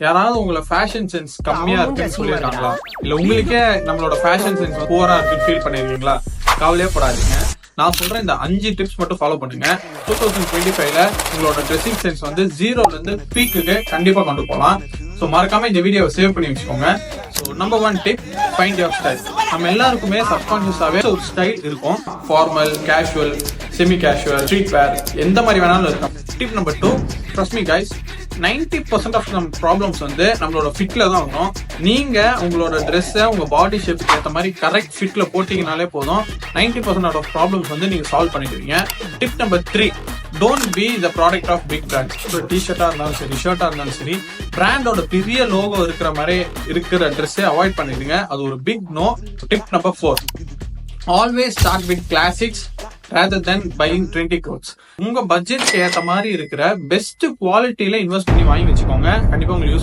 யாராவது உங்களை fashion sense கம்மியா இருக்குன்னு சொல்லியிருக்காங்களா? இல்ல உங்களுக்கே நம்மளோட ஃபேஷன் சென்ஸ் பூரா இருக்குன்னு ஃபீல் பண்ணிருக்கீங்களா? கவலையே படாதீங்க. நான் சொல்றேன் இந்த 5 டிப்ஸ் மட்டும் ஃபாலோ பண்ணுங்க. 2025ல உங்களோட ட்ரெஸ்ஸிங் சென்ஸ் வந்து 0ல இருந்து பீக்குக்கு கண்டிப்பா கொண்டு போகலாம். ஸோ மறக்காம இந்த வீடியோவை சேவ் பண்ணி வச்சுக்கோங்க. So number 1 tip, find your style. நம்ம எல்லாருக்குமே சப்கான்ஷியஸாவே ஒரு ஸ்டைல் இருக்கும். Formal, casual, semi casual, street wear, எந்த மாதிரி வேணாலும் இருக்கும். Tip number 2, trust me guys, 90% of நம்ம ப்ராப்ளம்ஸ் வந்து நம்மளோட ஃபிட்ல தான் வரும். நீங்க உங்களோட ட்ரெஸ்ஸை உங்க பாடி ஷேப்புக்கு ஏற்ற மாதிரி கரெக்ட் ஃபிட்ல போட்டீங்கனாலே போதும், 90% ஆஃப் ப்ராப்ளம்ஸ் வந்து நீங்க சால்வ் பண்ணிடுவீங்க. Tip number 3, don't be the product of big brand. So டிஷர்ட்டா இருந்தாலும் சரி, ஷர்ட்டா இருந்தாலும் சரி, பிராண்டோட பெரிய லோகோ இருக்கிற மாதிரி இருக்கிற ட்ரெஸ்ஸை அவாய்ட் பண்ணிடுங்க. அது ஒரு big no. Tip number 4, always start with classics rather than buying 20 clothes. உங்க பட்ஜெட்க்கு ஏத்த மாதிரி இருக்கிற பெஸ்ட் குவாலிட்டியில இன்வெஸ்ட் பண்ணி வாங்கி வச்சுக்கோங்க. கண்டிப்பா உங்களுக்கு